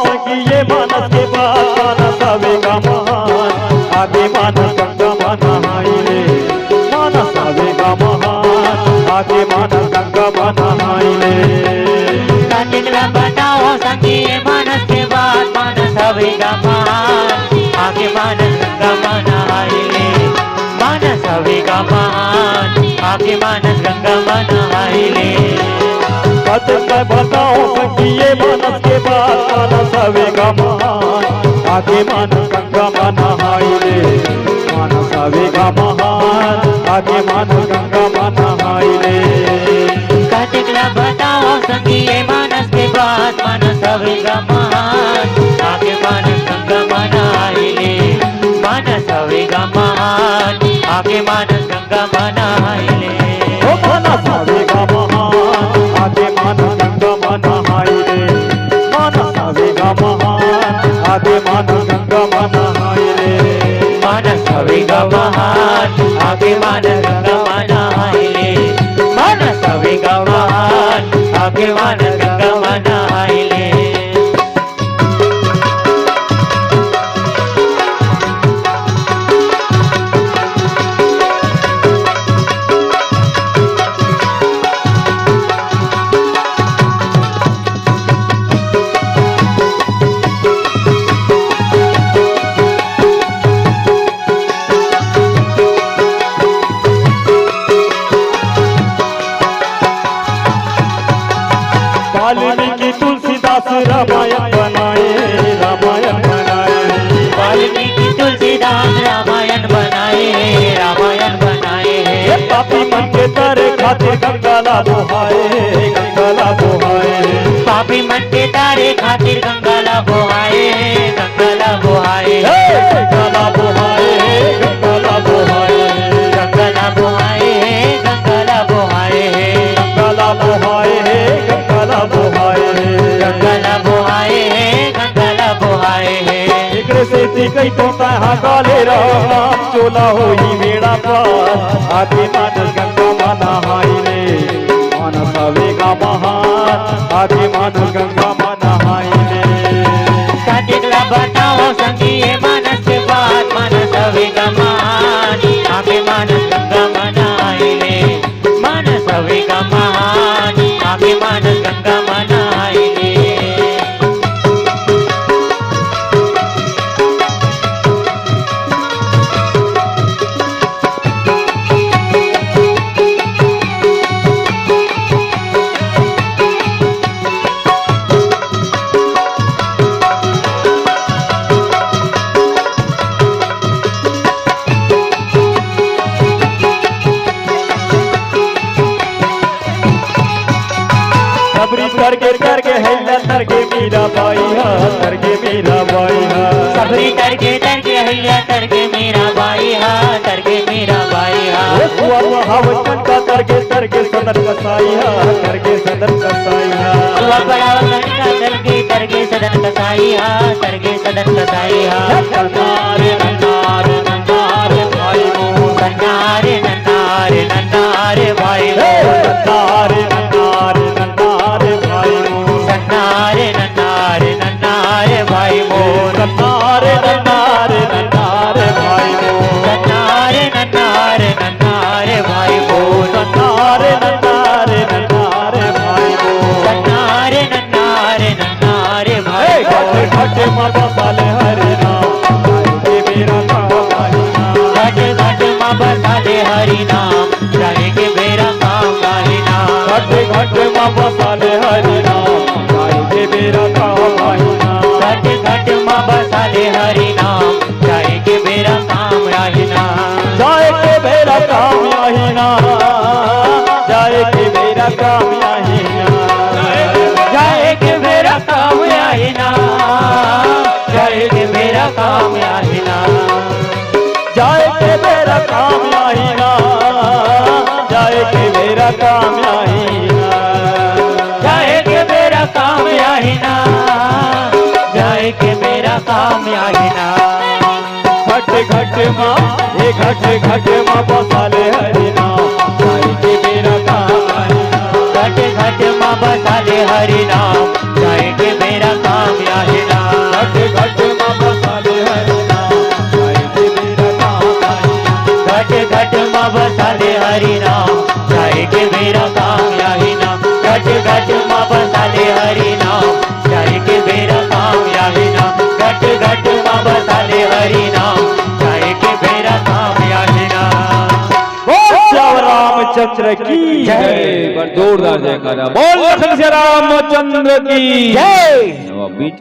सखी ये मानस के बाद मानस आवेगा महान आगे मानस गंगा नहाई रे मानस आवेगा महान आगे मानस गंगा नहाई रे कातिकला बताओ सखी ये मानस के बाद मानस आवेगा महान आगे मानस गंगा नहाई रे मानस आवेगा महान आगे मानस गंगा नहाई रे कातिकला बताओ सखी ये मानस के बाद मानस आवेगा महान आगे मानस गंगा नहाई रे मानस आवेगा महान आगे मानस गंगा नहाई रे कातिकला बताओ सखी ये मानस के बाद मानस आवेगा महान आगे मानस गंगा नहाई रे मानस आवेगा महान आगे मानस गंगा नहाई रे मानस आवेगा महान आगे मानस गंगा नहाई रे मानस आवेगा महान आगे मानस गंगा नहाई रे मानस आवेगा महान आगे मानस गंगा नहाई रे मानस आवेगा महान आगे मानस गंगा नहाई रे वाल्मीकि तुलसीदास रामायण बनाए वाल्मीकि तुलसीदास रामायण बनाए पापी मन के तारे खातिर गंगाला बोहाए पापी मन के तारे खातिर गंगाला बोहाए गंगाला बोहाए गंगाला बोहाए गंगाला बोहाए गंगाला बोहाए गंगाला बोहाए एकरे से कई तो काले राम चोला होई बेड़ा पार आगे मानस गंगा नहाई रे मानस आवेगा महान आगे मानस गंगा नहाई रे कातिकला बताओ सखी ये मानस के बाद मानस आवेगा महान आगे मानस गंगा नहाई रे मानस आवेगा महान आगे मानस गंगा नहाई रे करके हैया तरके मीरा बाई हा तरके मीरा बाई हा सबरी तरके हैया तरके मीरा बाई हा तरके मीरा बाई हा हुआ हवचन का तरके सदन कसाई हा तरके सदन कसाई हा हुआ बड़ा वचन का तरके सदन कसाई हा तरके सदन कसाई हा नन्नारे नन्नारे नन्नारे भाई मो नन्नारे नन्नारे नन्नारे भाई मो नन्नारे नन्नारे नन्नारे भाई मो नन्नारे नन्नारे नन्नारे भाई मो नन्नारे नन्नारे नन्नारे भाई मो नन्नारे नन्नारे नन्नारे भाई मो नन्नारे नन्नारे नन्नारे भाई मो नन्नारे नन्नारे नन्नारे भाई घट घट माँ बसाले हरे नाम के मेरा काम आईना घट घट माँ बसाले हरि नाम जाएंगे मेरा काम आईना घट घट माँ बसाले हरे नाम के मेरा काम आईना घट घट माँ बसाले हरि नाम जाएंगे मेरा काम आईना जाए के मेरा काम आईना जाए के मेरा काम आईना जाए के मेरा काम आईना जाए के मेरा काम आईना जाए के मेरा काम आईना जाए के मेरा काम आईना जाए के मेरा काम आईना जाए के मेरा काम आईना घट घट माँ ये घट घट माँ बसाले हरि नाम जाए के मेरा काम आईना घट घट माँ बसाले हरि नाम जाए के मेरा काम आईना हरि नाम जाए के बेरा काम याही नाम घट घट माँ बसाले हरि नाम जाए के बेरा काम याही नाम घट घट माँ बसाले हरि नाम जाए के बेरा काम याही नाम। बोल श्री रामचंद्र की जय। जोरदार जयकारा बोल लखन श्री रामचंद्र की जय। बीच